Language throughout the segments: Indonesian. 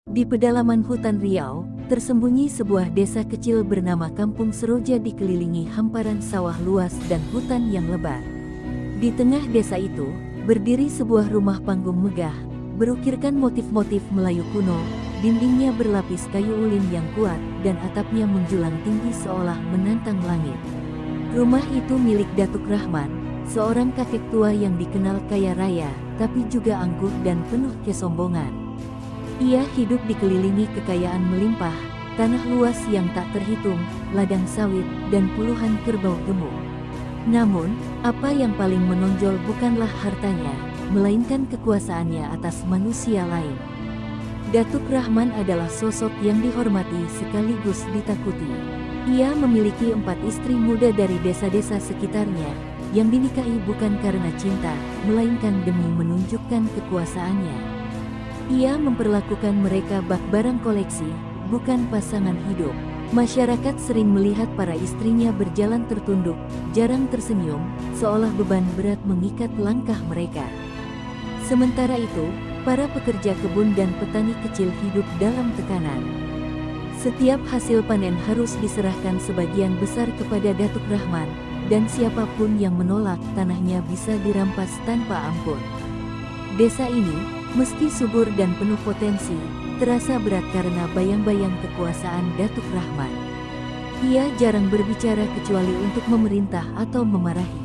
Di pedalaman hutan Riau, tersembunyi sebuah desa kecil bernama Kampung Seroja dikelilingi hamparan sawah luas dan hutan yang lebat. Di tengah desa itu, berdiri sebuah rumah panggung megah, berukirkan motif-motif Melayu kuno, dindingnya berlapis kayu ulin yang kuat, dan atapnya menjulang tinggi seolah menantang langit. Rumah itu milik Datuk Rahman, seorang kakek tua yang dikenal kaya raya, tapi juga angkuh dan penuh kesombongan. Ia hidup dikelilingi kekayaan melimpah, tanah luas yang tak terhitung, ladang sawit, dan puluhan kerbau gemuk. Namun, apa yang paling menonjol bukanlah hartanya, melainkan kekuasaannya atas manusia lain. Datuk Rahman adalah sosok yang dihormati sekaligus ditakuti. Ia memiliki 4 istri muda dari desa-desa sekitarnya, yang dinikahi bukan karena cinta, melainkan demi menunjukkan kekuasaannya. Ia memperlakukan mereka bak barang koleksi, bukan pasangan hidup. Masyarakat sering melihat para istrinya berjalan tertunduk, jarang tersenyum, seolah beban berat mengikat langkah mereka. Sementara itu, para pekerja kebun dan petani kecil hidup dalam tekanan. Setiap hasil panen harus diserahkan sebagian besar kepada Datuk Rahman, dan siapapun yang menolak tanahnya bisa dirampas tanpa ampun. Desa ini, meski subur dan penuh potensi, terasa berat karena bayang-bayang kekuasaan Datuk Rahman. Ia jarang berbicara kecuali untuk memerintah atau memarahi.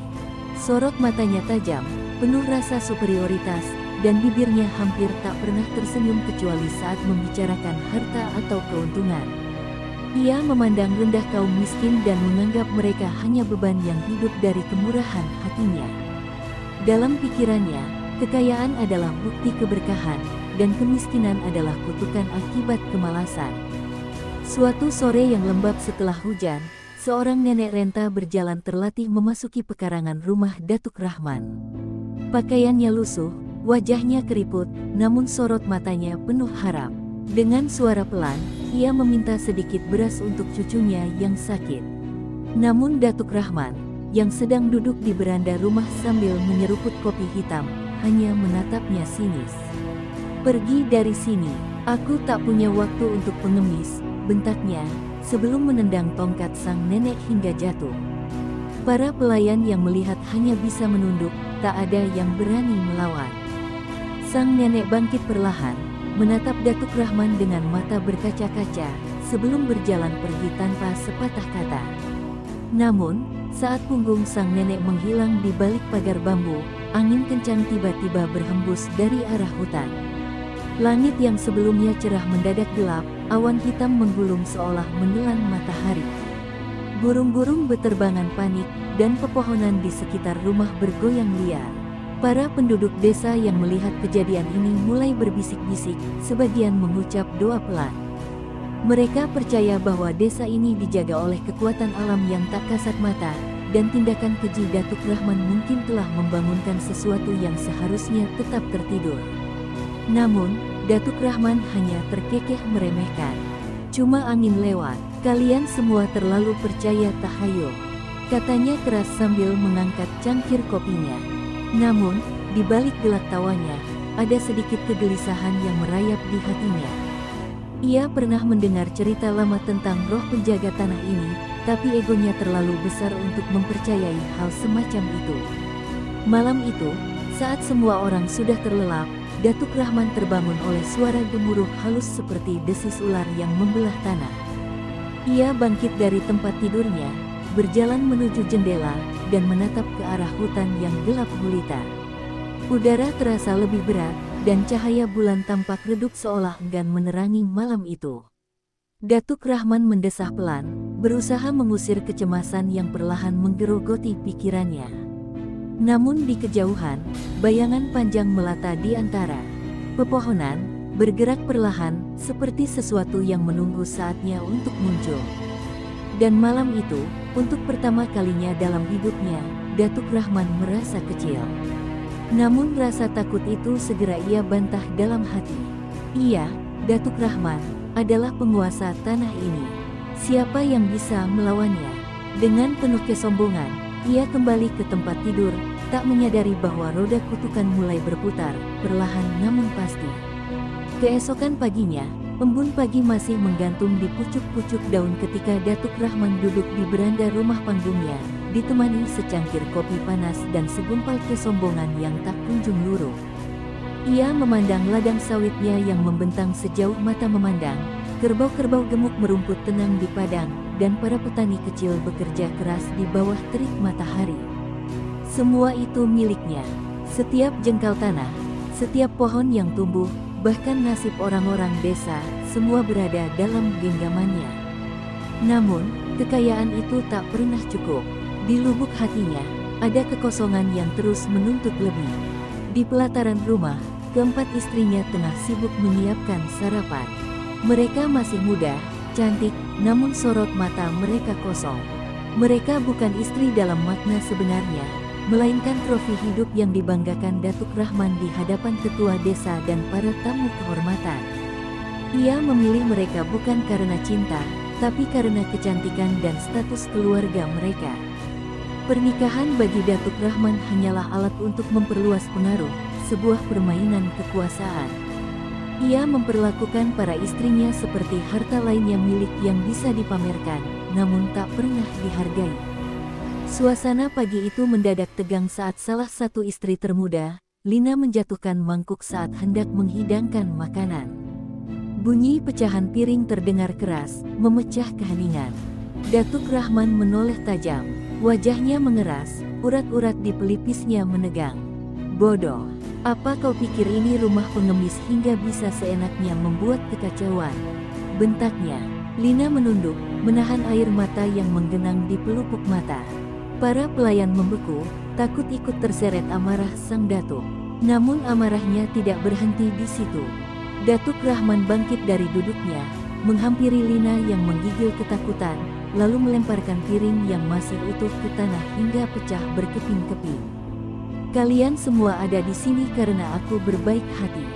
Sorot matanya tajam, penuh rasa superioritas, dan bibirnya hampir tak pernah tersenyum kecuali saat membicarakan harta atau keuntungan. Ia memandang rendah kaum miskin dan menganggap mereka hanya beban yang hidup dari kemurahan hatinya. Dalam pikirannya, kekayaan adalah bukti keberkahan, dan kemiskinan adalah kutukan akibat kemalasan. Suatu sore yang lembab setelah hujan, seorang nenek renta berjalan terlatih memasuki pekarangan rumah Datuk Rahman. Pakaiannya lusuh, wajahnya keriput, namun sorot matanya penuh harap. Dengan suara pelan, ia meminta sedikit beras untuk cucunya yang sakit. Namun Datuk Rahman, yang sedang duduk di beranda rumah sambil menyeruput kopi hitam, hanya menatapnya sinis. "Pergi dari sini, aku tak punya waktu untuk pengemis," bentaknya, sebelum menendang tongkat sang nenek hingga jatuh. Para pelayan yang melihat hanya bisa menunduk, tak ada yang berani melawan. Sang nenek bangkit perlahan, menatap Datuk Rahman dengan mata berkaca-kaca, sebelum berjalan pergi tanpa sepatah kata. Namun, saat punggung sang nenek menghilang di balik pagar bambu, angin kencang tiba-tiba berhembus dari arah hutan. Langit yang sebelumnya cerah mendadak gelap, awan hitam menggulung seolah menelan matahari. Burung-burung beterbangan panik, dan pepohonan di sekitar rumah bergoyang liar. Para penduduk desa yang melihat kejadian ini mulai berbisik-bisik, sebagian mengucap doa pelan. Mereka percaya bahwa desa ini dijaga oleh kekuatan alam yang tak kasat mata, dan tindakan keji Datuk Rahman mungkin telah membangunkan sesuatu yang seharusnya tetap tertidur. Namun, Datuk Rahman hanya terkekeh meremehkan. "Cuma angin lewat, kalian semua terlalu percaya tahayul," katanya keras sambil mengangkat cangkir kopinya. Namun, di balik gelak tawanya, ada sedikit kegelisahan yang merayap di hatinya. Ia pernah mendengar cerita lama tentang roh penjaga tanah ini, tapi egonya terlalu besar untuk mempercayai hal semacam itu. Malam itu, saat semua orang sudah terlelap, Datuk Rahman terbangun oleh suara gemuruh halus seperti desis ular yang membelah tanah. Ia bangkit dari tempat tidurnya, berjalan menuju jendela, dan menatap ke arah hutan yang gelap gulita. Udara terasa lebih berat, dan cahaya bulan tampak redup seolah enggan menerangi malam itu. Datuk Rahman mendesah pelan, berusaha mengusir kecemasan yang perlahan menggerogoti pikirannya. Namun di kejauhan, bayangan panjang melata di antara pepohonan, bergerak perlahan, seperti sesuatu yang menunggu saatnya untuk muncul. Dan malam itu, untuk pertama kalinya dalam hidupnya, Datuk Rahman merasa kecil. Namun rasa takut itu segera ia bantah dalam hati. Ia, Datuk Rahman, adalah penguasa tanah ini. Siapa yang bisa melawannya? Dengan penuh kesombongan, ia kembali ke tempat tidur, tak menyadari bahwa roda kutukan mulai berputar, perlahan namun pasti. Keesokan paginya, Embun pagi masih menggantung di pucuk-pucuk daun ketika Datuk Rahman duduk di beranda rumah panggungnya, ditemani secangkir kopi panas dan segumpal kesombongan yang tak kunjung luruh. Ia memandang ladang sawitnya yang membentang sejauh mata memandang, kerbau-kerbau gemuk merumput tenang di padang, dan para petani kecil bekerja keras di bawah terik matahari. Semua itu miliknya. Setiap jengkal tanah, setiap pohon yang tumbuh, bahkan nasib orang-orang desa, semua berada dalam genggamannya. Namun, kekayaan itu tak pernah cukup. Di lubuk hatinya, ada kekosongan yang terus menuntut lebih. Di pelataran rumah, keempat istrinya tengah sibuk menyiapkan sarapan. Mereka masih muda, cantik, namun sorot mata mereka kosong. Mereka bukan istri dalam makna sebenarnya, melainkan trofi hidup yang dibanggakan Datuk Rahman di hadapan ketua desa dan para tamu kehormatan. Ia memilih mereka bukan karena cinta, tapi karena kecantikan dan status keluarga mereka. Pernikahan bagi Datuk Rahman hanyalah alat untuk memperluas pengaruh, sebuah permainan kekuasaan. Ia memperlakukan para istrinya seperti harta lainnya milik yang bisa dipamerkan, namun tak pernah dihargai. Suasana pagi itu mendadak tegang saat salah satu istri termuda, Lina, menjatuhkan mangkuk saat hendak menghidangkan makanan. Bunyi pecahan piring terdengar keras, memecah keheningan. Datuk Rahman menoleh tajam, wajahnya mengeras, urat-urat di pelipisnya menegang. "Bodoh, apa kau pikir ini rumah pengemis hingga bisa seenaknya membuat kekacauan?" bentaknya. Lina menunduk, menahan air mata yang menggenang di pelupuk mata. Para pelayan membeku, takut ikut terseret amarah sang datuk. Namun amarahnya tidak berhenti di situ. Datuk Rahman bangkit dari duduknya, menghampiri Lina yang menggigil ketakutan, lalu melemparkan piring yang masih utuh ke tanah hingga pecah berkeping-keping. "Kalian semua ada di sini karena aku berbaik hati.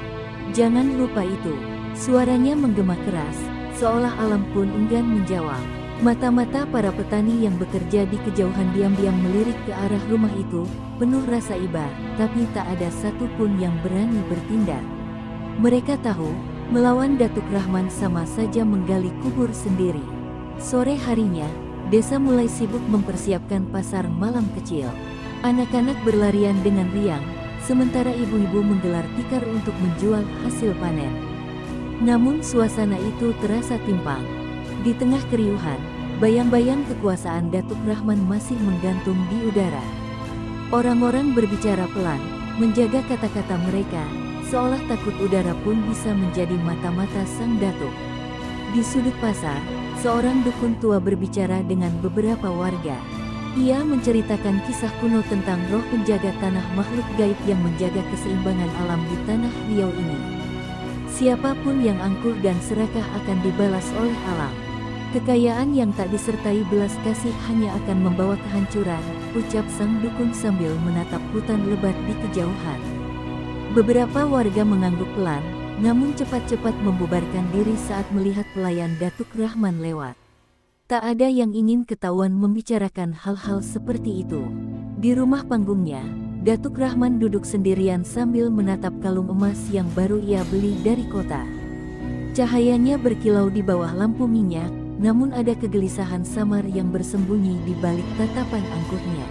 Jangan lupa itu." Suaranya menggema keras, seolah alam pun enggan menjawab. Mata-mata para petani yang bekerja di kejauhan diam-diam melirik ke arah rumah itu, penuh rasa iba, tapi tak ada satupun yang berani bertindak. Mereka tahu, melawan Datuk Rahman sama saja menggali kubur sendiri. Sore harinya, desa mulai sibuk mempersiapkan pasar malam kecil. Anak-anak berlarian dengan riang, sementara ibu-ibu menggelar tikar untuk menjual hasil panen. Namun suasana itu terasa timpang. Di tengah keriuhan, bayang-bayang kekuasaan Datuk Rahman masih menggantung di udara. Orang-orang berbicara pelan, menjaga kata-kata mereka, seolah takut udara pun bisa menjadi mata-mata sang datuk. Di sudut pasar, seorang dukun tua berbicara dengan beberapa warga. Ia menceritakan kisah kuno tentang roh penjaga tanah, makhluk gaib yang menjaga keseimbangan alam di tanah Riau ini. Siapapun yang angkuh dan serakah akan dibalas oleh alam. Kekayaan yang tak disertai belas kasih hanya akan membawa kehancuran, ucap sang dukun sambil menatap hutan lebat di kejauhan. Beberapa warga mengangguk pelan, namun cepat-cepat membubarkan diri saat melihat pelayan Datuk Rahman lewat. Tak ada yang ingin ketahuan membicarakan hal-hal seperti itu. Di rumah panggungnya, Datuk Rahman duduk sendirian sambil menatap kalung emas yang baru ia beli dari kota. Cahayanya berkilau di bawah lampu minyak, namun ada kegelisahan samar yang bersembunyi di balik tatapan angkuhnya.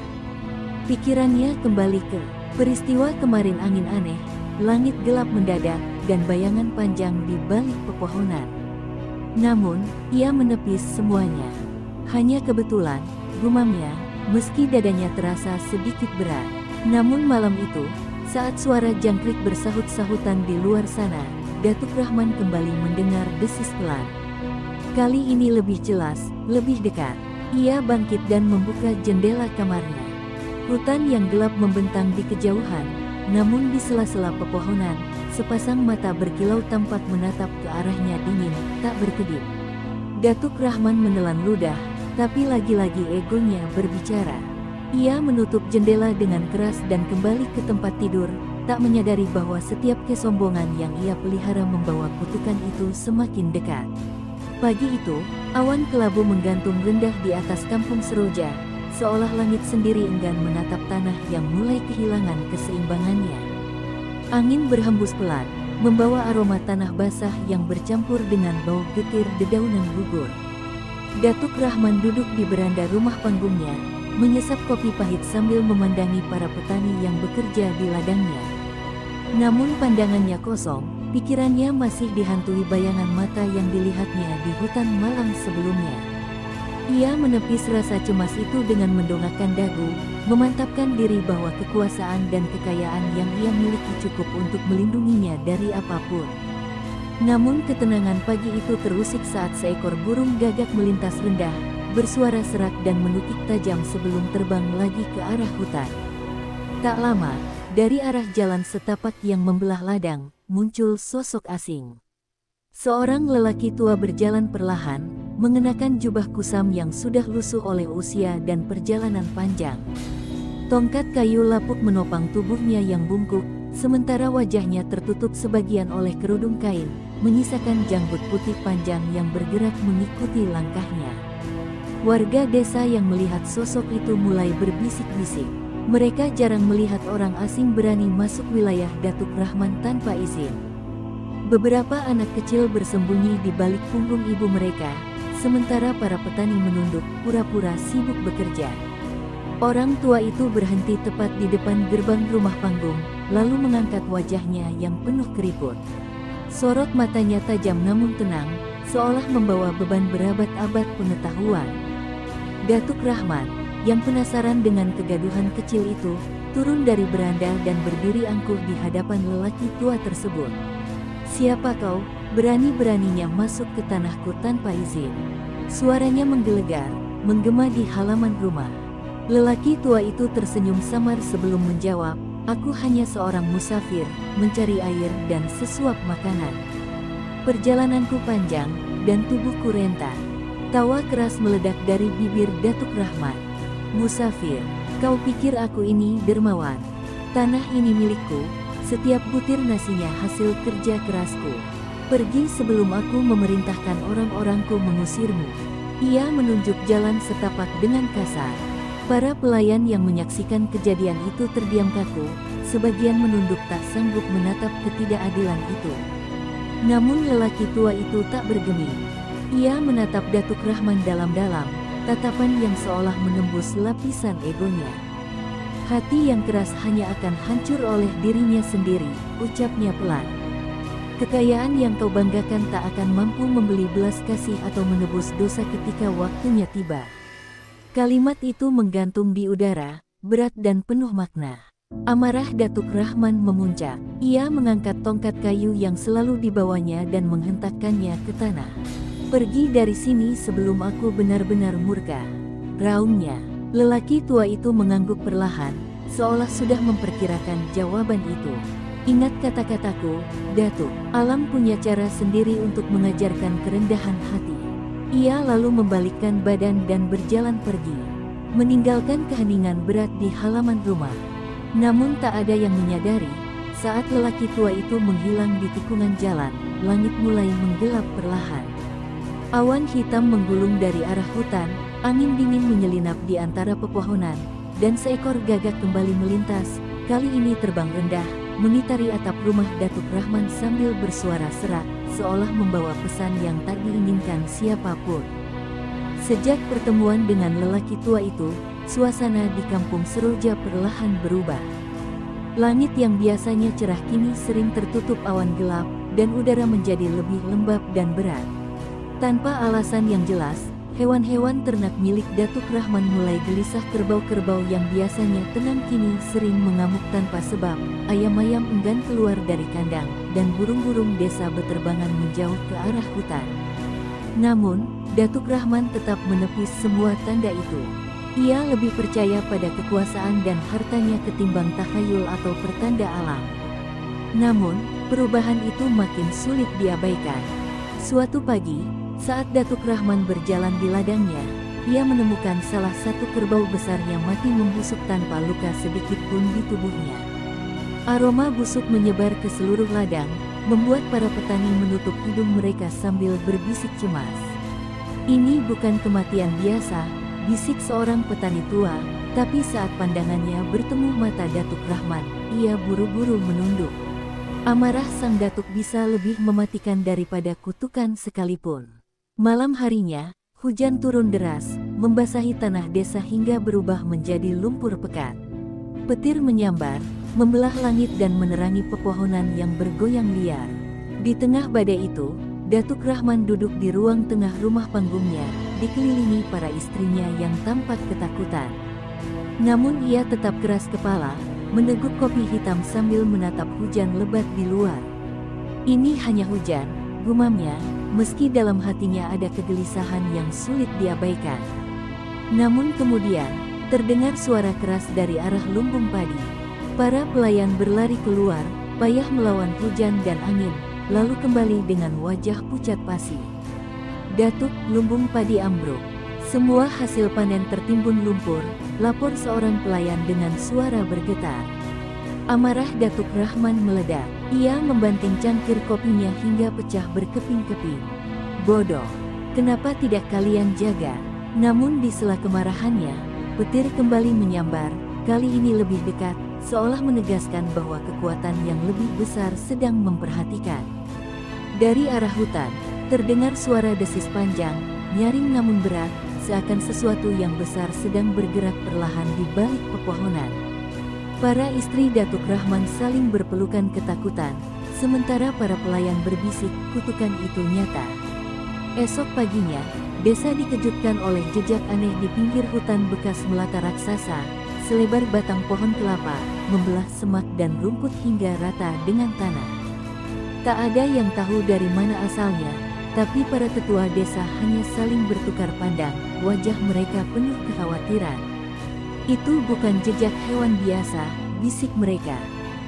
Pikirannya kembali ke peristiwa kemarin, angin aneh, langit gelap mendadak, dan bayangan panjang di balik pepohonan. Namun, ia menepis semuanya. Hanya kebetulan, gumamnya, meski dadanya terasa sedikit berat. Namun malam itu, saat suara jangkrik bersahut-sahutan di luar sana, Datuk Rahman kembali mendengar desis pelan. Kali ini lebih jelas, lebih dekat. Ia bangkit dan membuka jendela kamarnya. Hutan yang gelap membentang di kejauhan, namun di sela-sela pepohonan, sepasang mata berkilau tampak menatap ke arahnya dingin, tak berkedip. Datuk Rahman menelan ludah, tapi lagi-lagi egonya berbicara. Ia menutup jendela dengan keras dan kembali ke tempat tidur, tak menyadari bahwa setiap kesombongan yang ia pelihara membawa kutukan itu semakin dekat. Pagi itu, awan kelabu menggantung rendah di atas kampung Seroja, seolah langit sendiri enggan menatap tanah yang mulai kehilangan keseimbangannya. Angin berhembus pelan, membawa aroma tanah basah yang bercampur dengan bau getir dedaunan gugur. Datuk Rahman duduk di beranda rumah panggungnya, menyesap kopi pahit sambil memandangi para petani yang bekerja di ladangnya. Namun pandangannya kosong, pikirannya masih dihantui bayangan mata yang dilihatnya di hutan malam sebelumnya. Ia menepis rasa cemas itu dengan mendongakkan dagu, memantapkan diri bahwa kekuasaan dan kekayaan yang ia miliki cukup untuk melindunginya dari apapun. Namun ketenangan pagi itu terusik saat seekor burung gagak melintas rendah, bersuara serak dan menukik tajam sebelum terbang lagi ke arah hutan. Tak lama, dari arah jalan setapak yang membelah ladang, muncul sosok asing. Seorang lelaki tua berjalan perlahan, mengenakan jubah kusam yang sudah lusuh oleh usia dan perjalanan panjang. Tongkat kayu lapuk menopang tubuhnya yang bungkuk, sementara wajahnya tertutup sebagian oleh kerudung kain, menyisakan janggut putih panjang yang bergerak mengikuti langkahnya. Warga desa yang melihat sosok itu mulai berbisik-bisik. Mereka jarang melihat orang asing berani masuk wilayah Datuk Rahman tanpa izin. Beberapa anak kecil bersembunyi di balik punggung ibu mereka, sementara para petani menunduk, pura-pura sibuk bekerja. Orang tua itu berhenti tepat di depan gerbang rumah panggung, lalu mengangkat wajahnya yang penuh keriput. Sorot matanya tajam namun tenang, seolah membawa beban berabad-abad pengetahuan. Datuk Rahman, yang penasaran dengan kegaduhan kecil itu, turun dari beranda dan berdiri angkuh di hadapan lelaki tua tersebut. "Siapa kau? Berani-beraninya masuk ke tanahku tanpa izin." Suaranya menggelegar, menggema di halaman rumah. Lelaki tua itu tersenyum samar sebelum menjawab, "Aku hanya seorang musafir, mencari air dan sesuap makanan. Perjalananku panjang, dan tubuhku renta." Tawa keras meledak dari bibir Datuk Rahman. "Musafir, kau pikir aku ini dermawan? Tanah ini milikku, setiap butir nasinya hasil kerja kerasku. Pergi sebelum aku memerintahkan orang-orangku mengusirmu." Ia menunjuk jalan setapak dengan kasar. Para pelayan yang menyaksikan kejadian itu terdiam kaku, sebagian menunduk tak sanggup menatap ketidakadilan itu. Namun lelaki tua itu tak bergeming. Ia menatap Datuk Rahman dalam-dalam, tatapan yang seolah menembus lapisan egonya. "Hati yang keras hanya akan hancur oleh dirinya sendiri," ucapnya pelan. "Kekayaan yang kau banggakan tak akan mampu membeli belas kasih atau menebus dosa ketika waktunya tiba." Kalimat itu menggantung di udara, berat dan penuh makna. Amarah Datuk Rahman memuncak. Ia mengangkat tongkat kayu yang selalu dibawanya dan menghentakkannya ke tanah. "Pergi dari sini sebelum aku benar-benar murka," raungnya. Lelaki tua itu mengangguk perlahan, seolah sudah memperkirakan jawaban itu. "Ingat kata-kataku, Datuk, alam punya cara sendiri untuk mengajarkan kerendahan hati." Ia lalu membalikkan badan dan berjalan pergi, meninggalkan keheningan berat di halaman rumah. Namun tak ada yang menyadari, saat lelaki tua itu menghilang di tikungan jalan, langit mulai menggelap perlahan. Awan hitam menggulung dari arah hutan, angin dingin menyelinap di antara pepohonan, dan seekor gagak kembali melintas, kali ini terbang rendah, mengitari atap rumah Datuk Rahman sambil bersuara serak, seolah membawa pesan yang tak diinginkan siapapun. Sejak pertemuan dengan lelaki tua itu, suasana di kampung Seroja perlahan berubah. Langit yang biasanya cerah kini sering tertutup awan gelap, dan udara menjadi lebih lembab dan berat. Tanpa alasan yang jelas, hewan-hewan ternak milik Datuk Rahman mulai gelisah. Kerbau-kerbau yang biasanya tenang kini sering mengamuk tanpa sebab, ayam-ayam enggan keluar dari kandang, dan burung-burung desa beterbangan menjauh ke arah hutan. Namun, Datuk Rahman tetap menepis semua tanda itu. Ia lebih percaya pada kekuasaan dan hartanya ketimbang takhayul atau pertanda alam. Namun, perubahan itu makin sulit diabaikan. Suatu pagi, saat Datuk Rahman berjalan di ladangnya, ia menemukan salah satu kerbau besar yang mati membusuk tanpa luka sedikit pun di tubuhnya. Aroma busuk menyebar ke seluruh ladang, membuat para petani menutup hidung mereka sambil berbisik cemas. "Ini bukan kematian biasa," bisik seorang petani tua, tapi saat pandangannya bertemu mata Datuk Rahman, ia buru-buru menunduk. Amarah sang datuk bisa lebih mematikan daripada kutukan sekalipun. Malam harinya, hujan turun deras, membasahi tanah desa hingga berubah menjadi lumpur pekat. Petir menyambar, membelah langit dan menerangi pepohonan yang bergoyang liar. Di tengah badai itu, Datuk Rahman duduk di ruang tengah rumah panggungnya, dikelilingi para istrinya yang tampak ketakutan. Namun ia tetap keras kepala, meneguk kopi hitam sambil menatap hujan lebat di luar. Ini hanya hujan, gumamnya, meski dalam hatinya ada kegelisahan yang sulit diabaikan. Namun kemudian, terdengar suara keras dari arah lumbung padi. Para pelayan berlari keluar, payah melawan hujan dan angin, lalu kembali dengan wajah pucat pasi. Datuk, lumbung padi ambruk. Semua hasil panen tertimbun lumpur, lapor seorang pelayan dengan suara bergetar. Amarah Datuk Rahman meledak. Ia membanting cangkir kopinya hingga pecah berkeping-keping. Bodoh, kenapa tidak kalian jaga? Namun di sela kemarahannya, petir kembali menyambar, kali ini lebih dekat, seolah menegaskan bahwa kekuatan yang lebih besar sedang memperhatikan. Dari arah hutan, terdengar suara desis panjang, nyaring namun berat, seakan sesuatu yang besar sedang bergerak perlahan di balik pepohonan. Para istri Datuk Rahman saling berpelukan ketakutan, sementara para pelayan berbisik, kutukan itu nyata. Esok paginya, desa dikejutkan oleh jejak aneh di pinggir hutan bekas melata raksasa, selebar batang pohon kelapa, membelah semak dan rumput hingga rata dengan tanah. Tak ada yang tahu dari mana asalnya, tapi para tetua desa hanya saling bertukar pandang, wajah mereka penuh kekhawatiran. Itu bukan jejak hewan biasa, bisik mereka.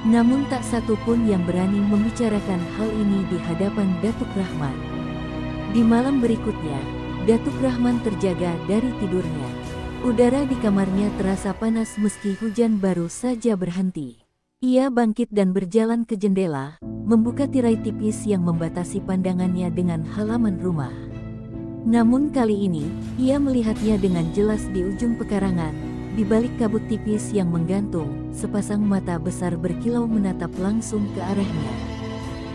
Namun tak satu pun yang berani membicarakan hal ini di hadapan Datuk Rahman. Di malam berikutnya, Datuk Rahman terjaga dari tidurnya. Udara di kamarnya terasa panas meski hujan baru saja berhenti. Ia bangkit dan berjalan ke jendela, membuka tirai tipis yang membatasi pandangannya dengan halaman rumah. Namun kali ini, ia melihatnya dengan jelas di ujung pekarangan, di balik kabut tipis yang menggantung, sepasang mata besar berkilau menatap langsung ke arahnya.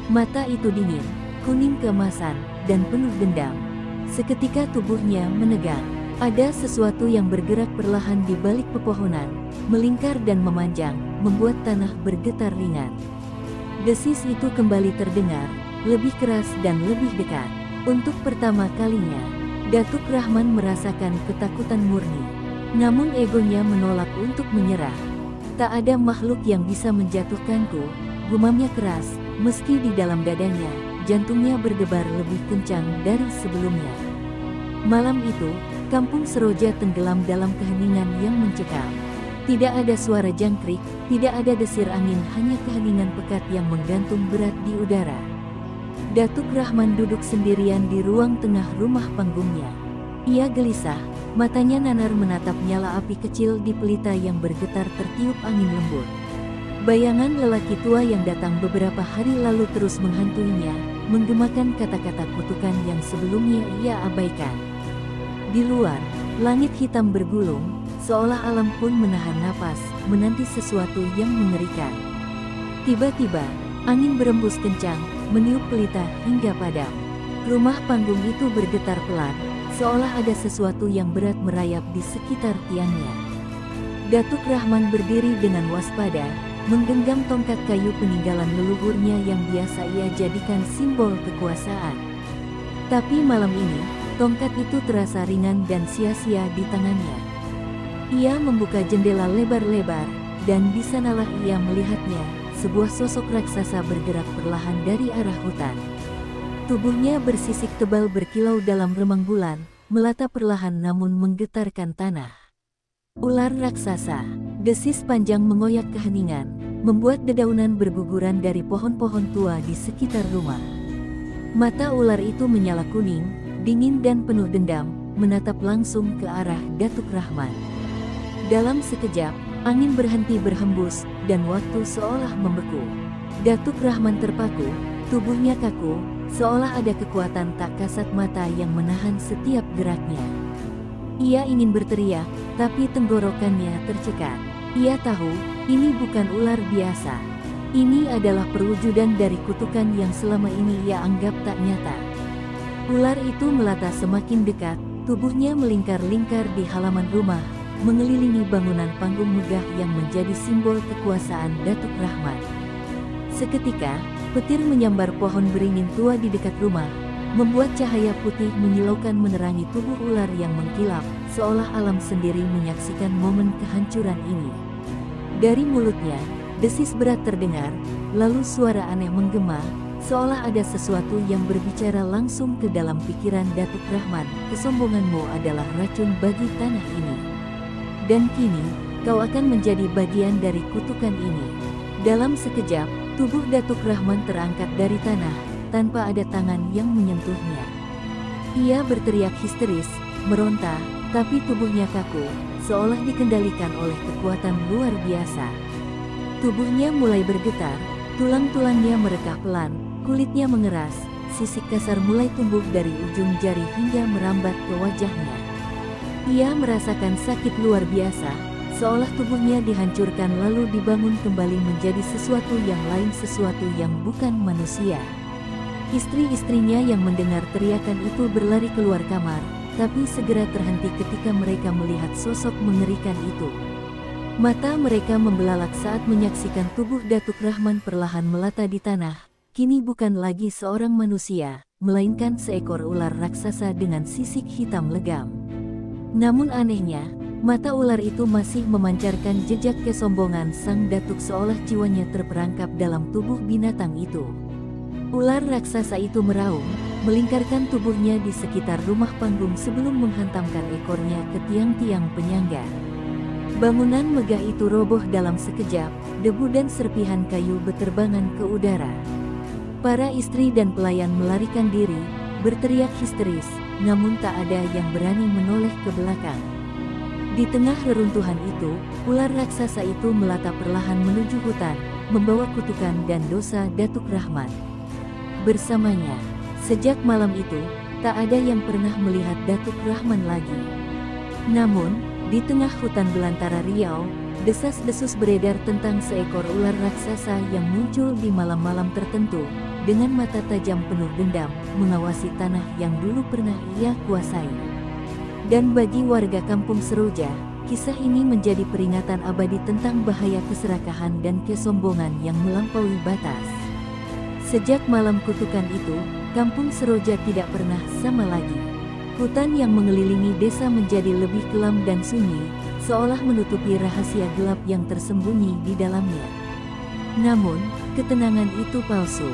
Mata itu dingin, kuning keemasan, dan penuh dendam. Seketika tubuhnya menegang. Ada sesuatu yang bergerak perlahan di balik pepohonan, melingkar dan memanjang, membuat tanah bergetar ringan. Desis itu kembali terdengar, lebih keras dan lebih dekat. Untuk pertama kalinya, Datuk Rahman merasakan ketakutan murni. Namun egonya menolak untuk menyerah. Tak ada makhluk yang bisa menjatuhkanku, gumamnya keras, meski di dalam dadanya, jantungnya berdebar lebih kencang dari sebelumnya. Malam itu, kampung Seroja tenggelam dalam keheningan yang mencekam. Tidak ada suara jangkrik, tidak ada desir angin, hanya keheningan pekat yang menggantung berat di udara. Datuk Rahman duduk sendirian di ruang tengah rumah panggungnya. Ia gelisah, matanya nanar menatap nyala api kecil di pelita yang bergetar tertiup angin lembut. Bayangan lelaki tua yang datang beberapa hari lalu terus menghantuinya, menggemakan kata-kata kutukan yang sebelumnya ia abaikan. Di luar, langit hitam bergulung, seolah alam pun menahan napas, menanti sesuatu yang mengerikan. Tiba-tiba, angin berembus kencang, meniup pelita hingga padam. Rumah panggung itu bergetar pelan, seolah ada sesuatu yang berat merayap di sekitar tiangnya. Datuk Rahman berdiri dengan waspada, menggenggam tongkat kayu peninggalan leluhurnya yang biasa ia jadikan simbol kekuasaan. Tapi malam ini, tongkat itu terasa ringan dan sia-sia di tangannya. Ia membuka jendela lebar-lebar, dan di sanalah ia melihatnya, sebuah sosok raksasa bergerak perlahan dari arah hutan. Tubuhnya bersisik tebal berkilau dalam remang bulan, melata perlahan namun menggetarkan tanah. Ular raksasa, desis panjang mengoyak keheningan, membuat dedaunan berguguran dari pohon-pohon tua di sekitar rumah. Mata ular itu menyala kuning, dingin dan penuh dendam, menatap langsung ke arah Datuk Rahman. Dalam sekejap, angin berhenti berhembus, dan waktu seolah membeku. Datuk Rahman terpaku, tubuhnya kaku, seolah ada kekuatan tak kasat mata yang menahan setiap geraknya. Ia ingin berteriak, tapi tenggorokannya tercekat. Ia tahu, ini bukan ular biasa. Ini adalah perwujudan dari kutukan yang selama ini ia anggap tak nyata. Ular itu melata semakin dekat, tubuhnya melingkar-lingkar di halaman rumah, mengelilingi bangunan panggung megah yang menjadi simbol kekuasaan Datuk Rahman. Seketika, petir menyambar pohon beringin tua di dekat rumah, membuat cahaya putih menyilaukan menerangi tubuh ular yang mengkilap, seolah alam sendiri menyaksikan momen kehancuran ini. Dari mulutnya, desis berat terdengar, lalu suara aneh menggema, seolah ada sesuatu yang berbicara langsung ke dalam pikiran Datuk Rahman. Kesombonganmu adalah racun bagi tanah ini. Dan kini, kau akan menjadi bagian dari kutukan ini. Dalam sekejap, tubuh Datuk Rahman terangkat dari tanah, tanpa ada tangan yang menyentuhnya. Ia berteriak histeris, meronta, tapi tubuhnya kaku, seolah dikendalikan oleh kekuatan luar biasa. Tubuhnya mulai bergetar, tulang-tulangnya merekah pelan, kulitnya mengeras, sisik kasar mulai tumbuh dari ujung jari hingga merambat ke wajahnya. Ia merasakan sakit luar biasa, seolah tubuhnya dihancurkan lalu dibangun kembali menjadi sesuatu yang lain, sesuatu yang bukan manusia. Istri-istrinya yang mendengar teriakan itu berlari keluar kamar, tapi segera terhenti ketika mereka melihat sosok mengerikan itu. Mata mereka membelalak saat menyaksikan tubuh Datuk Rahman perlahan melata di tanah. Kini bukan lagi seorang manusia, melainkan seekor ular raksasa dengan sisik hitam legam. Namun anehnya, mata ular itu masih memancarkan jejak kesombongan sang Datuk, seolah jiwanya terperangkap dalam tubuh binatang itu. Ular raksasa itu meraung, melingkarkan tubuhnya di sekitar rumah panggung sebelum menghantamkan ekornya ke tiang-tiang penyangga. Bangunan megah itu roboh dalam sekejap, debu dan serpihan kayu beterbangan ke udara. Para istri dan pelayan melarikan diri, berteriak histeris, namun tak ada yang berani menoleh ke belakang. Di tengah reruntuhan itu, ular raksasa itu melata perlahan menuju hutan, membawa kutukan dan dosa Datuk Rahman. Bersamanya, sejak malam itu, tak ada yang pernah melihat Datuk Rahman lagi. Namun, di tengah hutan belantara riau, desas-desus beredar tentang seekor ular raksasa yang muncul di malam-malam tertentu, dengan mata tajam penuh dendam, mengawasi tanah yang dulu pernah ia kuasai. Dan bagi warga kampung Seroja, kisah ini menjadi peringatan abadi tentang bahaya keserakahan dan kesombongan yang melampaui batas. Sejak malam kutukan itu, kampung Seroja tidak pernah sama lagi. Hutan yang mengelilingi desa menjadi lebih kelam dan sunyi, seolah menutupi rahasia gelap yang tersembunyi di dalamnya. Namun, ketenangan itu palsu.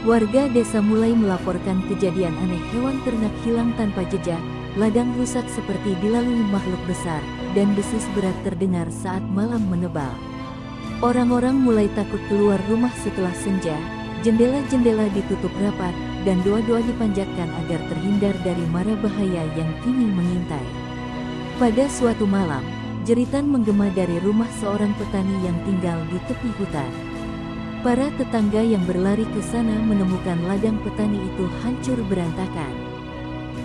Warga desa mulai melaporkan kejadian aneh, hewan ternak hilang tanpa jejak, ladang rusak seperti dilalui makhluk besar, dan desis berat terdengar saat malam menebal. Orang-orang mulai takut keluar rumah setelah senja, jendela-jendela ditutup rapat, dan doa-doa dipanjatkan agar terhindar dari mara bahaya yang kini mengintai. Pada suatu malam, jeritan menggema dari rumah seorang petani yang tinggal di tepi hutan. Para tetangga yang berlari ke sana menemukan ladang petani itu hancur berantakan.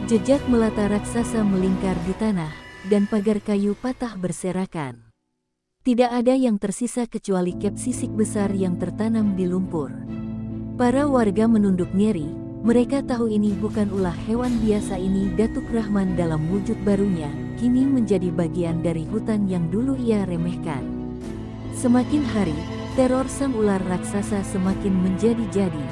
Jejak melata raksasa melingkar di tanah, dan pagar kayu patah berserakan. Tidak ada yang tersisa kecuali kep sisik besar yang tertanam di lumpur. Para warga menunduk ngeri. Mereka tahu ini bukan ulah hewan biasa. Ini Datuk Rahman dalam wujud barunya, kini menjadi bagian dari hutan yang dulu ia remehkan. Semakin hari, teror sang ular raksasa semakin menjadi-jadi.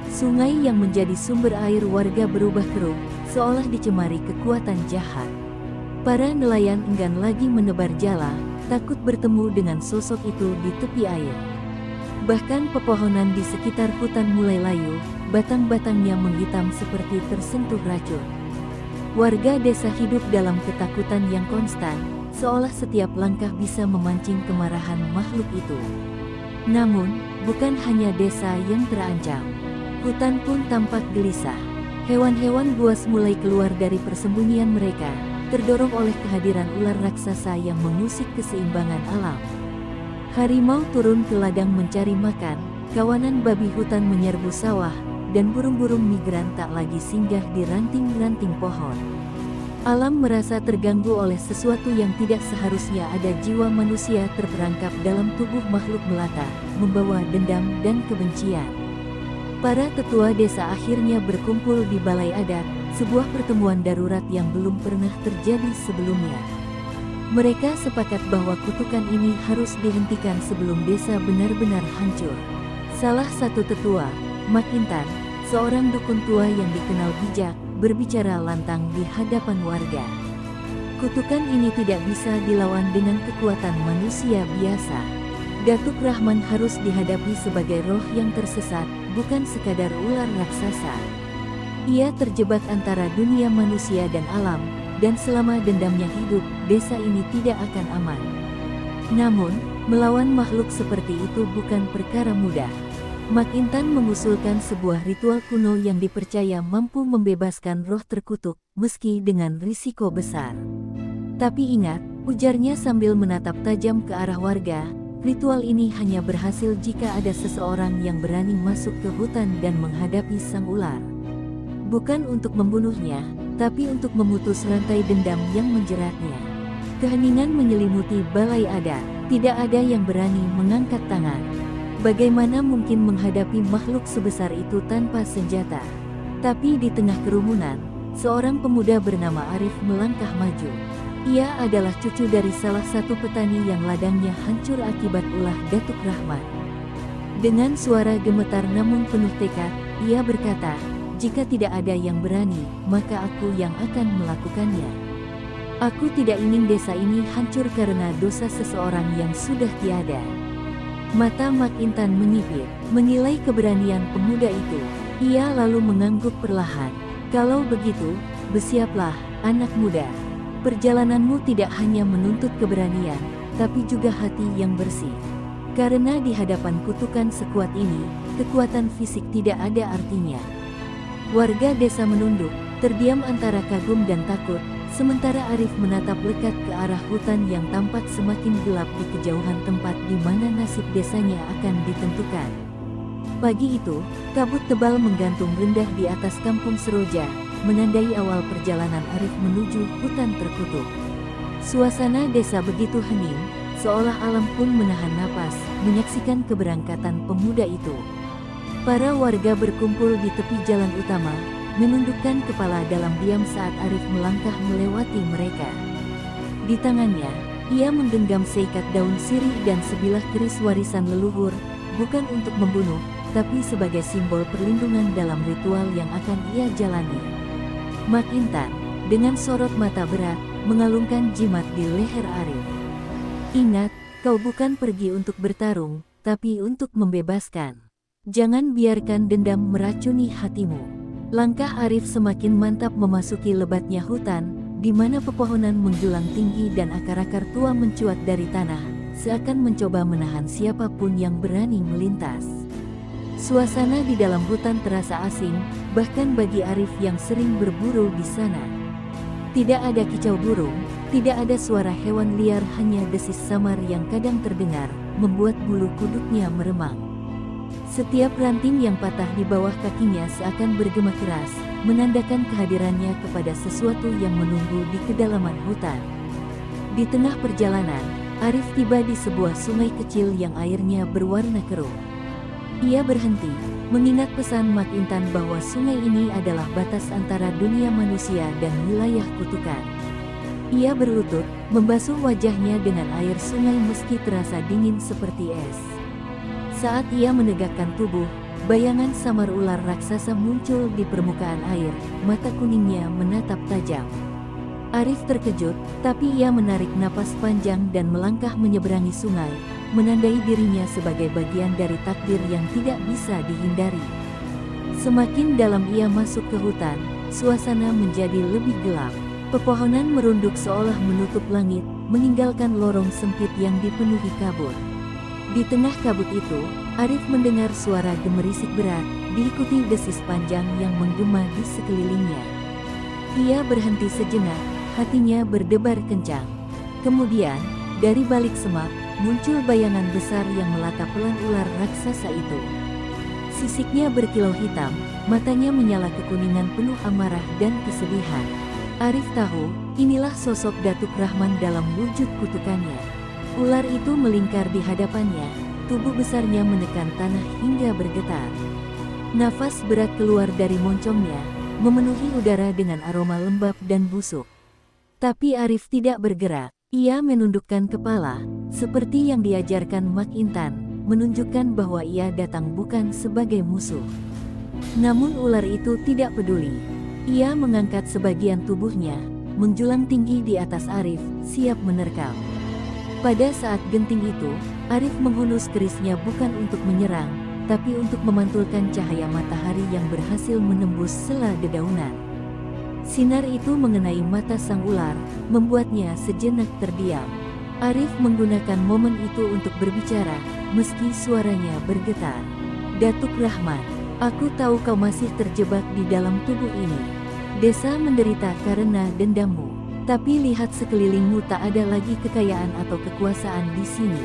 Sungai yang menjadi sumber air warga berubah keruh, seolah dicemari kekuatan jahat. Para nelayan enggan lagi menebar jala, takut bertemu dengan sosok itu di tepi air. Bahkan pepohonan di sekitar hutan mulai layu, batang-batangnya menghitam seperti tersentuh racun. Warga desa hidup dalam ketakutan yang konstan, seolah setiap langkah bisa memancing kemarahan makhluk itu. Namun, bukan hanya desa yang terancam. Hutan pun tampak gelisah. Hewan-hewan buas mulai keluar dari persembunyian mereka, terdorong oleh kehadiran ular raksasa yang mengusik keseimbangan alam. Harimau turun ke ladang mencari makan, kawanan babi hutan menyerbu sawah, dan burung-burung migran tak lagi singgah di ranting-ranting pohon. Alam merasa terganggu oleh sesuatu yang tidak seharusnya ada. Jiwa manusia terperangkap dalam tubuh makhluk melata, membawa dendam dan kebencian. Para tetua desa akhirnya berkumpul di balai adat, sebuah pertemuan darurat yang belum pernah terjadi sebelumnya. Mereka sepakat bahwa kutukan ini harus dihentikan sebelum desa benar-benar hancur. Salah satu tetua, Makintan, seorang dukun tua yang dikenal bijak, berbicara lantang di hadapan warga. Kutukan ini tidak bisa dilawan dengan kekuatan manusia biasa. Datuk Rahman harus dihadapi sebagai roh yang tersesat, bukan sekadar ular raksasa. Ia terjebak antara dunia manusia dan alam, dan selama dendamnya hidup, desa ini tidak akan aman. Namun, melawan makhluk seperti itu bukan perkara mudah. Makintan mengusulkan sebuah ritual kuno yang dipercaya mampu membebaskan roh terkutuk, meski dengan risiko besar. Tapi ingat, ujarnya sambil menatap tajam ke arah warga, ritual ini hanya berhasil jika ada seseorang yang berani masuk ke hutan dan menghadapi sang ular. Bukan untuk membunuhnya, tapi untuk memutus rantai dendam yang menjeratnya. Keheningan menyelimuti balai adat, tidak ada yang berani mengangkat tangan. Bagaimana mungkin menghadapi makhluk sebesar itu tanpa senjata? Tapi di tengah kerumunan, seorang pemuda bernama Arif melangkah maju. Ia adalah cucu dari salah satu petani yang ladangnya hancur akibat ulah Datuk Rahman. Dengan suara gemetar namun penuh tekad, ia berkata, "Jika tidak ada yang berani, maka aku yang akan melakukannya. Aku tidak ingin desa ini hancur karena dosa seseorang yang sudah tiada." Mata Makintan menyipit, menilai keberanian pemuda itu. Ia lalu mengangguk perlahan. "Kalau begitu, bersiaplah, anak muda. Perjalananmu tidak hanya menuntut keberanian, tapi juga hati yang bersih. Karena di hadapan kutukan sekuat ini, kekuatan fisik tidak ada artinya." Warga desa menunduk, terdiam antara kagum dan takut, sementara Arif menatap lekat ke arah hutan yang tampak semakin gelap di kejauhan tempat di mana nasib desanya akan ditentukan. Pagi itu, kabut tebal menggantung rendah di atas kampung Seroja, menandai awal perjalanan Arif menuju hutan terkutuk. Suasana desa begitu hening, seolah alam pun menahan napas, menyaksikan keberangkatan pemuda itu. Para warga berkumpul di tepi jalan utama, menundukkan kepala dalam diam saat Arif melangkah melewati mereka. Di tangannya, ia menggenggam seikat daun sirih dan sebilah keris warisan leluhur, bukan untuk membunuh, tapi sebagai simbol perlindungan dalam ritual yang akan ia jalani. Makintan, dengan sorot mata berat, mengalungkan jimat di leher Arif. "Ingat, kau bukan pergi untuk bertarung, tapi untuk membebaskan. Jangan biarkan dendam meracuni hatimu." Langkah Arif semakin mantap memasuki lebatnya hutan, di mana pepohonan menjulang tinggi dan akar-akar tua mencuat dari tanah, seakan mencoba menahan siapapun yang berani melintas. Suasana di dalam hutan terasa asing, bahkan bagi Arif yang sering berburu di sana. Tidak ada kicau burung, tidak ada suara hewan liar, hanya desis samar yang kadang terdengar, membuat bulu kuduknya meremang. Setiap ranting yang patah di bawah kakinya seakan bergema keras, menandakan kehadirannya kepada sesuatu yang menunggu di kedalaman hutan. Di tengah perjalanan, Arif tiba di sebuah sungai kecil yang airnya berwarna keruh. Ia berhenti, mengingat pesan Makintan bahwa sungai ini adalah batas antara dunia manusia dan wilayah kutukan. Ia berlutut, membasuh wajahnya dengan air sungai meski terasa dingin seperti es. Saat ia menegakkan tubuh, bayangan samar ular raksasa muncul di permukaan air, mata kuningnya menatap tajam. Arif terkejut, tapi ia menarik napas panjang dan melangkah menyeberangi sungai, menandai dirinya sebagai bagian dari takdir yang tidak bisa dihindari. Semakin dalam ia masuk ke hutan, suasana menjadi lebih gelap. Pepohonan merunduk seolah menutup langit, meninggalkan lorong sempit yang dipenuhi kabut. Di tengah kabut itu, Arif mendengar suara gemerisik berat, diikuti desis panjang yang menggema di sekelilingnya. Ia berhenti sejenak, hatinya berdebar kencang. Kemudian, dari balik semak, muncul bayangan besar yang melatap pelan ular raksasa itu. Sisiknya berkilau hitam, matanya menyala kekuningan penuh amarah dan kesedihan. Arif tahu, inilah sosok Datuk Rahman dalam wujud kutukannya. Ular itu melingkar di hadapannya, tubuh besarnya menekan tanah hingga bergetar. Nafas berat keluar dari moncongnya, memenuhi udara dengan aroma lembab dan busuk. Tapi Arif tidak bergerak, ia menundukkan kepala, seperti yang diajarkan Mak Intan, menunjukkan bahwa ia datang bukan sebagai musuh. Namun ular itu tidak peduli. Ia mengangkat sebagian tubuhnya, menjulang tinggi di atas Arif, siap menerkam. Pada saat genting itu, Arif menghunus kerisnya bukan untuk menyerang, tapi untuk memantulkan cahaya matahari yang berhasil menembus sela dedaunan. Sinar itu mengenai mata sang ular, membuatnya sejenak terdiam. Arif menggunakan momen itu untuk berbicara, meski suaranya bergetar. Datuk Rahman, aku tahu kau masih terjebak di dalam tubuh ini. Desa menderita karena dendammu, tapi lihat sekelilingmu, tak ada lagi kekayaan atau kekuasaan di sini.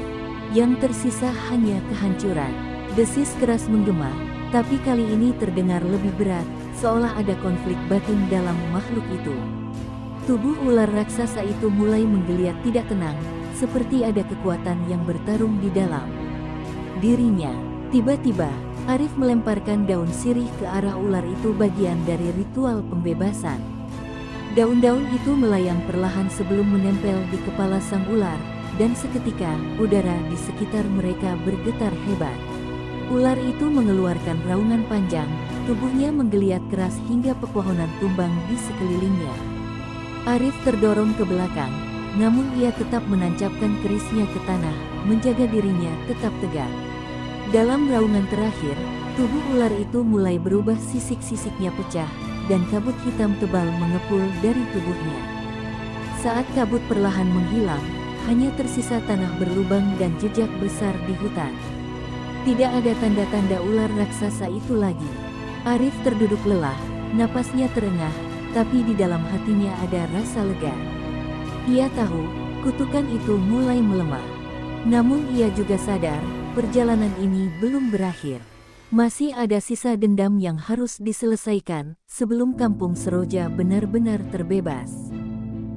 Yang tersisa hanya kehancuran. Desis keras menggema, tapi kali ini terdengar lebih berat, seolah ada konflik batin dalam makhluk itu. Tubuh ular raksasa itu mulai menggeliat tidak tenang, seperti ada kekuatan yang bertarung di dalam dirinya. Tiba-tiba, Arif melemparkan daun sirih ke arah ular itu, bagian dari ritual pembebasan. Daun-daun itu melayang perlahan sebelum menempel di kepala sang ular, dan seketika, udara di sekitar mereka bergetar hebat. Ular itu mengeluarkan raungan panjang, tubuhnya menggeliat keras hingga pepohonan tumbang di sekelilingnya. Arif terdorong ke belakang, namun ia tetap menancapkan kerisnya ke tanah, menjaga dirinya tetap tegak. Dalam raungan terakhir, tubuh ular itu mulai berubah, sisik-sisiknya pecah, dan kabut hitam tebal mengepul dari tubuhnya. Saat kabut perlahan menghilang, hanya tersisa tanah berlubang dan jejak besar di hutan. Tidak ada tanda-tanda ular raksasa itu lagi. Arif terduduk lelah, napasnya terengah, tapi di dalam hatinya ada rasa lega. Ia tahu, kutukan itu mulai melemah. Namun ia juga sadar, perjalanan ini belum berakhir. Masih ada sisa dendam yang harus diselesaikan, sebelum Kampung Seroja benar-benar terbebas.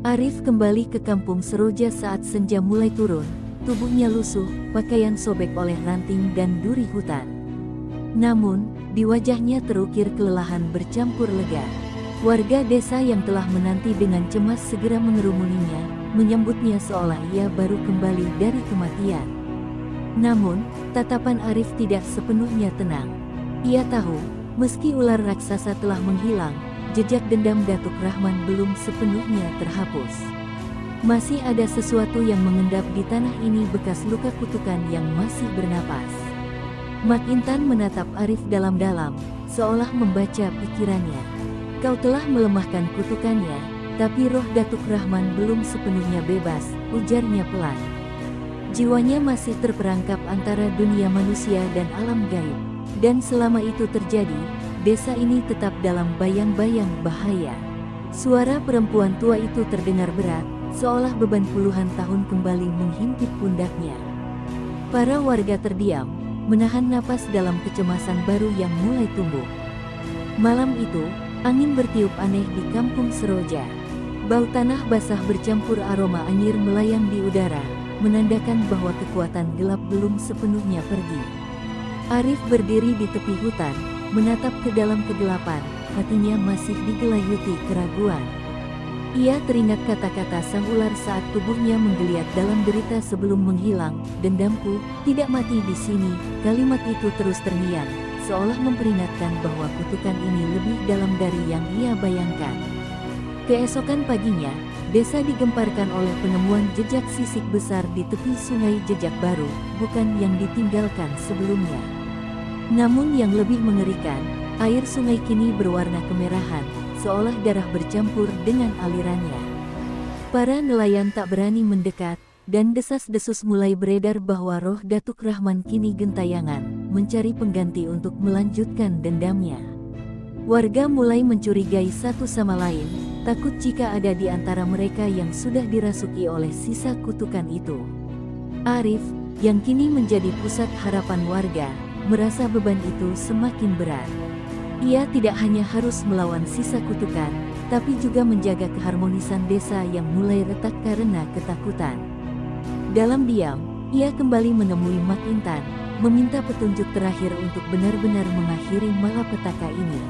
Arif kembali ke Kampung Seroja saat senja mulai turun, tubuhnya lusuh, pakaian sobek oleh ranting dan duri hutan. Namun, di wajahnya terukir kelelahan bercampur lega. Warga desa yang telah menanti dengan cemas segera mengerumuninya, menyambutnya seolah ia baru kembali dari kematian. Namun, tatapan Arif tidak sepenuhnya tenang. Ia tahu, meski ular raksasa telah menghilang, jejak dendam Datuk Rahman belum sepenuhnya terhapus. Masih ada sesuatu yang mengendap di tanah ini, bekas luka kutukan yang masih bernapas. Mak Intan menatap Arif dalam-dalam, seolah membaca pikirannya. Kau telah melemahkan kutukannya, tapi roh Datuk Rahman belum sepenuhnya bebas, ujarnya pelan. Jiwanya masih terperangkap antara dunia manusia dan alam gaib. Dan selama itu terjadi, desa ini tetap dalam bayang-bayang bahaya. Suara perempuan tua itu terdengar berat, seolah beban puluhan tahun kembali menghimpit pundaknya. Para warga terdiam, menahan napas dalam kecemasan baru yang mulai tumbuh. Malam itu, angin bertiup aneh di Kampung Seroja. Bau tanah basah bercampur aroma anyir melayang di udara, menandakan bahwa kekuatan gelap belum sepenuhnya pergi. Arif berdiri di tepi hutan, menatap ke dalam kegelapan, hatinya masih digelayuti keraguan. Ia teringat kata-kata sang ular saat tubuhnya menggeliat dalam derita sebelum menghilang. Dendamku tidak mati di sini. Kalimat itu terus terngiang, seolah memperingatkan bahwa kutukan ini lebih dalam dari yang ia bayangkan. Keesokan paginya, desa digemparkan oleh penemuan jejak sisik besar di tepi sungai, jejak baru, bukan yang ditinggalkan sebelumnya. Namun yang lebih mengerikan, air sungai kini berwarna kemerahan, seolah darah bercampur dengan alirannya. Para nelayan tak berani mendekat, dan desas-desus mulai beredar bahwa roh Datuk Rahman kini gentayangan, mencari pengganti untuk melanjutkan dendamnya. Warga mulai mencurigai satu sama lain, takut jika ada di antara mereka yang sudah dirasuki oleh sisa kutukan itu. Arif, yang kini menjadi pusat harapan warga, merasa beban itu semakin berat. Ia tidak hanya harus melawan sisa kutukan, tapi juga menjaga keharmonisan desa yang mulai retak karena ketakutan. Dalam diam, ia kembali menemui Mak Intan, meminta petunjuk terakhir untuk benar-benar mengakhiri malapetaka ini.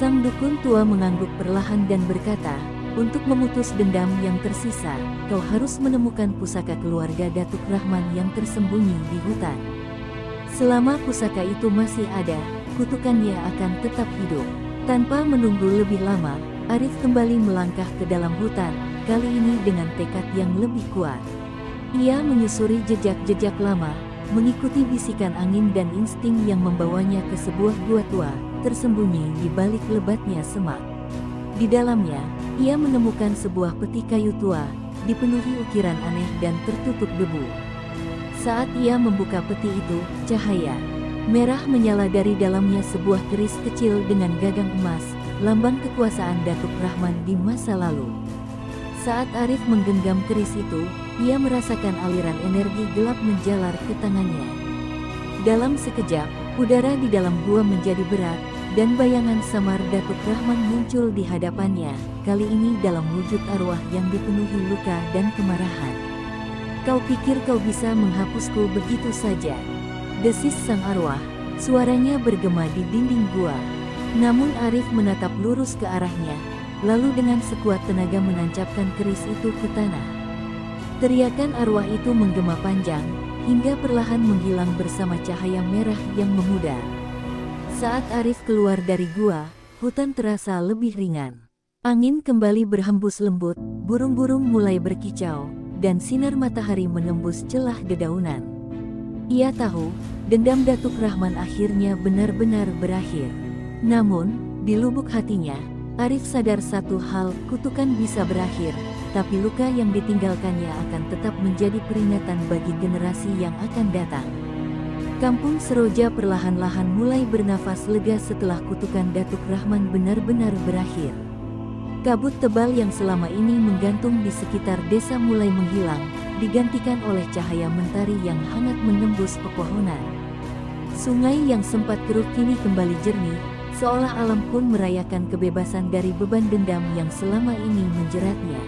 Sang dukun tua mengangguk perlahan dan berkata, untuk memutus dendam yang tersisa, kau harus menemukan pusaka keluarga Datuk Rahman yang tersembunyi di hutan. Selama pusaka itu masih ada, kutukannya akan tetap hidup. Tanpa menunggu lebih lama, Arif kembali melangkah ke dalam hutan, kali ini dengan tekad yang lebih kuat. Ia menyusuri jejak-jejak lama, mengikuti bisikan angin dan insting yang membawanya ke sebuah gua tua, tersembunyi di balik lebatnya semak. Di dalamnya, ia menemukan sebuah peti kayu tua, dipenuhi ukiran aneh dan tertutup debu. Saat ia membuka peti itu, cahaya merah menyala dari dalamnya sebuah keris kecil dengan gagang emas, lambang kekuasaan Datuk Rahman di masa lalu. Saat Arif menggenggam keris itu, ia merasakan aliran energi gelap menjalar ke tangannya. Dalam sekejap, udara di dalam gua menjadi berat, dan bayangan samar Datuk Rahman muncul di hadapannya, kali ini dalam wujud arwah yang dipenuhi luka dan kemarahan. Kau pikir kau bisa menghapusku begitu saja? Desis sang arwah, suaranya bergema di dinding gua. Namun Arif menatap lurus ke arahnya, lalu dengan sekuat tenaga menancapkan keris itu ke tanah. Teriakan arwah itu menggema panjang, hingga perlahan menghilang bersama cahaya merah yang memudar. Saat Arif keluar dari gua, hutan terasa lebih ringan. Angin kembali berhembus lembut, burung-burung mulai berkicau, dan sinar matahari menembus celah dedaunan. Ia tahu, dendam Datuk Rahman akhirnya benar-benar berakhir. Namun, di lubuk hatinya, Arif sadar satu hal, kutukan bisa berakhir, tapi luka yang ditinggalkannya akan tetap menjadi peringatan bagi generasi yang akan datang. Kampung Seroja perlahan-lahan mulai bernafas lega setelah kutukan Datuk Rahman benar-benar berakhir. Kabut tebal yang selama ini menggantung di sekitar desa mulai menghilang, digantikan oleh cahaya mentari yang hangat menembus pepohonan. Sungai yang sempat keruh kini kembali jernih, seolah alam pun merayakan kebebasan dari beban dendam yang selama ini menjeratnya.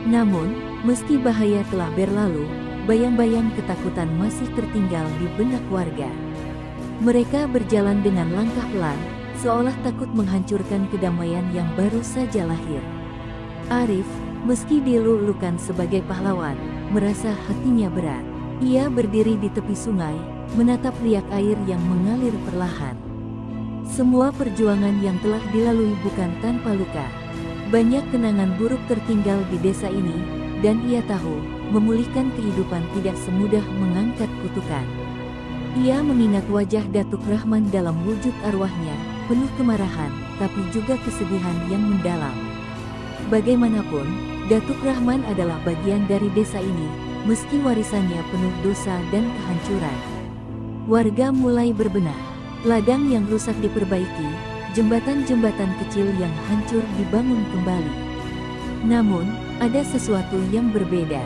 Namun, meski bahaya telah berlalu, bayang-bayang ketakutan masih tertinggal di benak warga. Mereka berjalan dengan langkah pelan, seolah takut menghancurkan kedamaian yang baru saja lahir. Arif, meski dilulukan sebagai pahlawan, merasa hatinya berat. Ia berdiri di tepi sungai, menatap riak air yang mengalir perlahan. Semua perjuangan yang telah dilalui bukan tanpa luka. Banyak kenangan buruk tertinggal di desa ini, dan ia tahu, memulihkan kehidupan tidak semudah mengangkat kutukan. Ia mengingat wajah Datuk Rahman dalam wujud arwahnya, penuh kemarahan, tapi juga kesedihan yang mendalam. Bagaimanapun, Datuk Rahman adalah bagian dari desa ini, meski warisannya penuh dosa dan kehancuran. Warga mulai berbenah, ladang yang rusak diperbaiki, jembatan-jembatan kecil yang hancur dibangun kembali. Namun, ada sesuatu yang berbeda.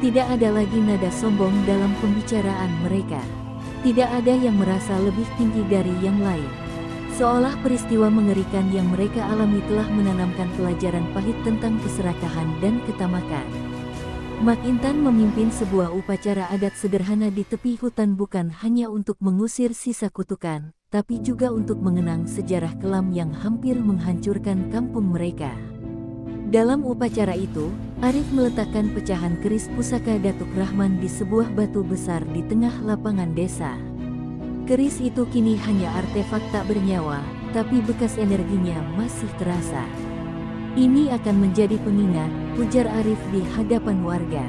Tidak ada lagi nada sombong dalam pembicaraan mereka. Tidak ada yang merasa lebih tinggi dari yang lain. Seolah peristiwa mengerikan yang mereka alami telah menanamkan pelajaran pahit tentang keserakahan dan ketamakan. Mak Intan memimpin sebuah upacara adat sederhana di tepi hutan bukan hanya untuk mengusir sisa kutukan, tapi juga untuk mengenang sejarah kelam yang hampir menghancurkan kampung mereka. Dalam upacara itu, Arif meletakkan pecahan keris pusaka Datuk Rahman di sebuah batu besar di tengah lapangan desa. Keris itu kini hanya artefak tak bernyawa, tapi bekas energinya masih terasa. Ini akan menjadi pengingat, ujar Arif di hadapan warga,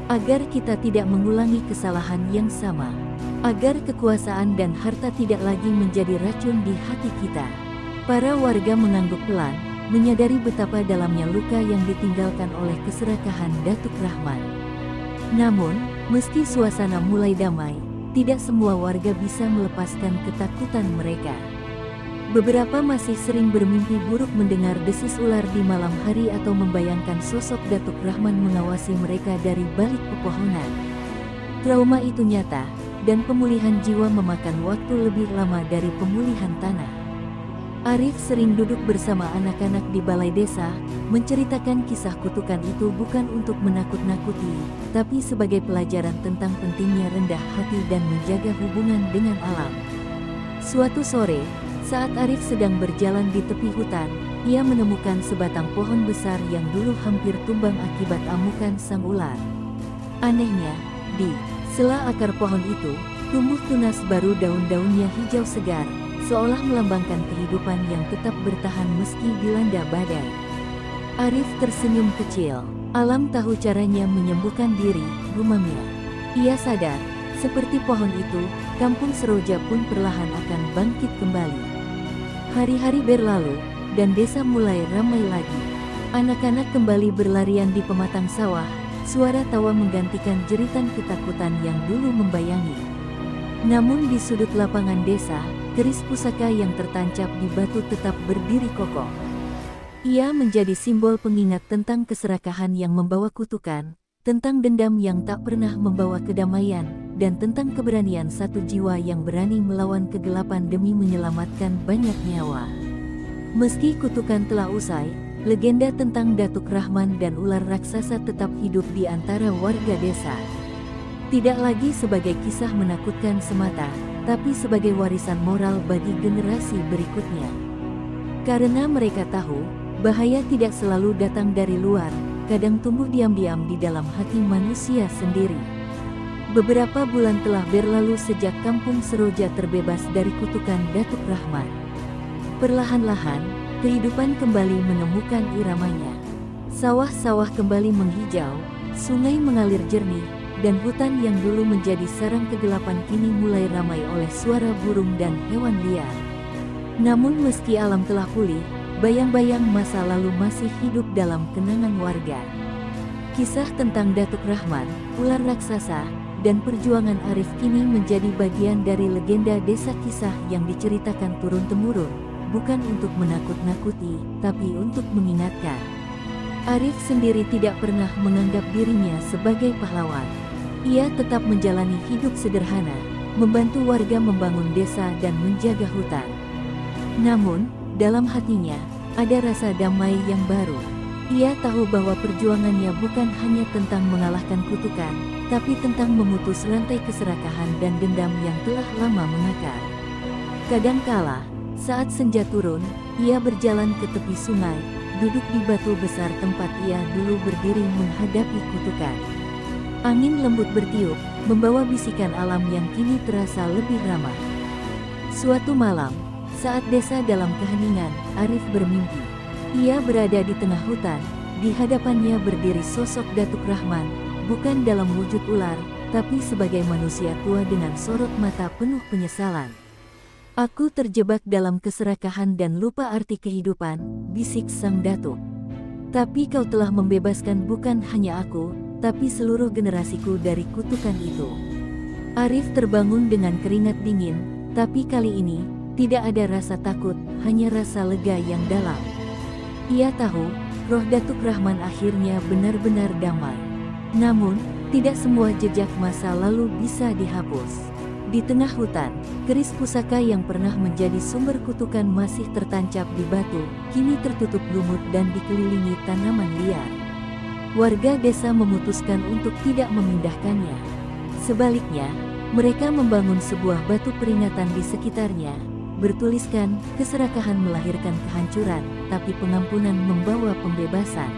agar kita tidak mengulangi kesalahan yang sama. Agar kekuasaan dan harta tidak lagi menjadi racun di hati kita. Para warga mengangguk pelan, menyadari betapa dalamnya luka yang ditinggalkan oleh keserakahan Datuk Rahman. Namun, meski suasana mulai damai, tidak semua warga bisa melepaskan ketakutan mereka. Beberapa masih sering bermimpi buruk mendengar desis ular di malam hari atau membayangkan sosok Datuk Rahman mengawasi mereka dari balik pepohonan. Trauma itu nyata, dan pemulihan jiwa memakan waktu lebih lama dari pemulihan tanah. Arif sering duduk bersama anak-anak di balai desa, menceritakan kisah kutukan itu bukan untuk menakut-nakuti, tapi sebagai pelajaran tentang pentingnya rendah hati dan menjaga hubungan dengan alam. Suatu sore, saat Arif sedang berjalan di tepi hutan, ia menemukan sebatang pohon besar yang dulu hampir tumbang akibat amukan sang ular. Anehnya, di sela akar pohon itu, tumbuh tunas baru, daun-daunnya hijau segar, seolah melambangkan kehidupan yang tetap bertahan meski dilanda badai. Arif tersenyum kecil. Alam tahu caranya menyembuhkan diri, gumamnya. Ia sadar, seperti pohon itu, kampung Seroja pun perlahan akan bangkit kembali. Hari-hari berlalu, dan desa mulai ramai lagi. Anak-anak kembali berlarian di pematang sawah, suara tawa menggantikan jeritan ketakutan yang dulu membayangi. Namun di sudut lapangan desa, keris pusaka yang tertancap di batu tetap berdiri kokoh. Ia menjadi simbol pengingat tentang keserakahan yang membawa kutukan, tentang dendam yang tak pernah membawa kedamaian, dan tentang keberanian satu jiwa yang berani melawan kegelapan demi menyelamatkan banyak nyawa. Meski kutukan telah usai, legenda tentang Datuk Rahman dan ular raksasa tetap hidup di antara warga desa. Tidak lagi sebagai kisah menakutkan semata, tapi sebagai warisan moral bagi generasi berikutnya. Karena mereka tahu, bahaya tidak selalu datang dari luar, kadang tumbuh diam-diam di dalam hati manusia sendiri. Beberapa bulan telah berlalu sejak kampung Seroja terbebas dari kutukan Datuk Rahman. Perlahan-lahan, kehidupan kembali menemukan iramanya. Sawah-sawah kembali menghijau, sungai mengalir jernih, dan hutan yang dulu menjadi sarang kegelapan kini mulai ramai oleh suara burung dan hewan liar. Namun meski alam telah pulih, bayang-bayang masa lalu masih hidup dalam kenangan warga. Kisah tentang Datuk Rahman, ular raksasa, dan perjuangan Arif kini menjadi bagian dari legenda desa, kisah yang diceritakan turun-temurun, bukan untuk menakut-nakuti, tapi untuk mengingatkan. Arif sendiri tidak pernah menganggap dirinya sebagai pahlawan. Ia tetap menjalani hidup sederhana, membantu warga membangun desa dan menjaga hutan. Namun, dalam hatinya, ada rasa damai yang baru. Ia tahu bahwa perjuangannya bukan hanya tentang mengalahkan kutukan, tapi tentang memutus rantai keserakahan dan dendam yang telah lama mengakar. Kadangkala, saat senja turun, ia berjalan ke tepi sungai, duduk di batu besar tempat ia dulu berdiri menghadapi kutukan. Angin lembut bertiup, membawa bisikan alam yang kini terasa lebih ramah. Suatu malam, saat desa dalam keheningan, Arif bermimpi. Ia berada di tengah hutan, di hadapannya berdiri sosok Datuk Rahman, bukan dalam wujud ular, tapi sebagai manusia tua dengan sorot mata penuh penyesalan. "Aku terjebak dalam keserakahan dan lupa arti kehidupan," bisik sang datuk. "Tapi kau telah membebaskan bukan hanya aku, tapi seluruh generasiku dari kutukan itu." Arif terbangun dengan keringat dingin, tapi kali ini, tidak ada rasa takut, hanya rasa lega yang dalam. Ia tahu, roh Datuk Rahman akhirnya benar-benar damai. Namun, tidak semua jejak masa lalu bisa dihapus. Di tengah hutan, keris pusaka yang pernah menjadi sumber kutukan masih tertancap di batu, kini tertutup lumut dan dikelilingi tanaman liar. Warga desa memutuskan untuk tidak memindahkannya. Sebaliknya, mereka membangun sebuah batu peringatan di sekitarnya, bertuliskan, "Keserakahan melahirkan kehancuran, tapi pengampunan membawa pembebasan."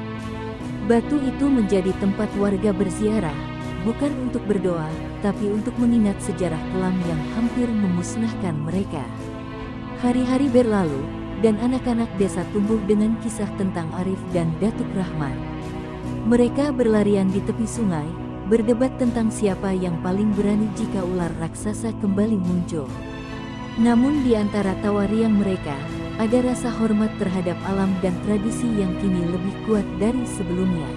Batu itu menjadi tempat warga berziarah, bukan untuk berdoa, tapi untuk mengingat sejarah kelam yang hampir memusnahkan mereka. Hari-hari berlalu, dan anak-anak desa tumbuh dengan kisah tentang Arif dan Datuk Rahman. Mereka berlarian di tepi sungai, berdebat tentang siapa yang paling berani jika ular raksasa kembali muncul. Namun di antara tawa riang mereka, ada rasa hormat terhadap alam dan tradisi yang kini lebih kuat dari sebelumnya.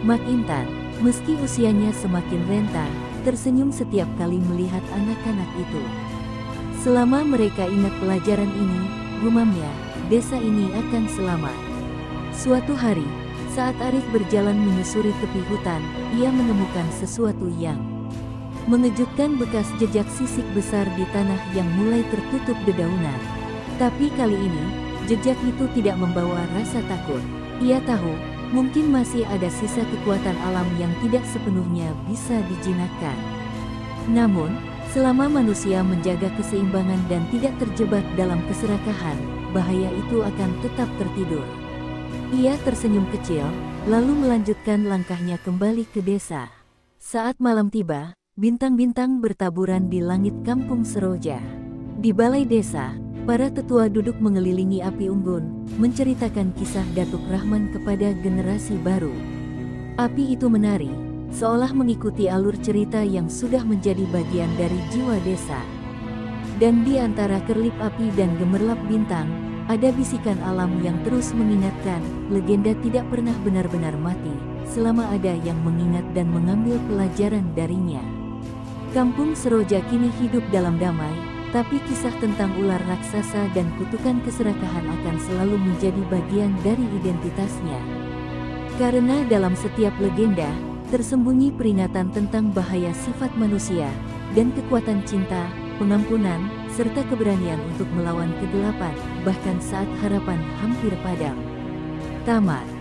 Mak Intan, meski usianya semakin renta, tersenyum setiap kali melihat anak-anak itu. Selama mereka ingat pelajaran ini, gumamnya, desa ini akan selamat. Suatu hari, saat Arif berjalan menyusuri tepi hutan, ia menemukan sesuatu yang mengejutkan, bekas jejak sisik besar di tanah yang mulai tertutup dedaunan. Tapi kali ini, jejak itu tidak membawa rasa takut. Ia tahu, mungkin masih ada sisa kekuatan alam yang tidak sepenuhnya bisa dijinakkan. Namun, selama manusia menjaga keseimbangan dan tidak terjebak dalam keserakahan, bahaya itu akan tetap tertidur. Ia tersenyum kecil, lalu melanjutkan langkahnya kembali ke desa. Saat malam tiba, bintang-bintang bertaburan di langit kampung Seroja. Di balai desa, para tetua duduk mengelilingi api unggun, menceritakan kisah Datuk Rahman kepada generasi baru. Api itu menari, seolah mengikuti alur cerita yang sudah menjadi bagian dari jiwa desa. Dan di antara kerlip api dan gemerlap bintang, ada bisikan alam yang terus mengingatkan, legenda tidak pernah benar-benar mati, selama ada yang mengingat dan mengambil pelajaran darinya. Kampung Seroja kini hidup dalam damai, tapi kisah tentang ular raksasa dan kutukan keserakahan akan selalu menjadi bagian dari identitasnya. Karena dalam setiap legenda, tersembunyi peringatan tentang bahaya sifat manusia, dan kekuatan cinta, pengampunan, serta keberanian untuk melawan kegelapan, bahkan saat harapan hampir padam. Tamat.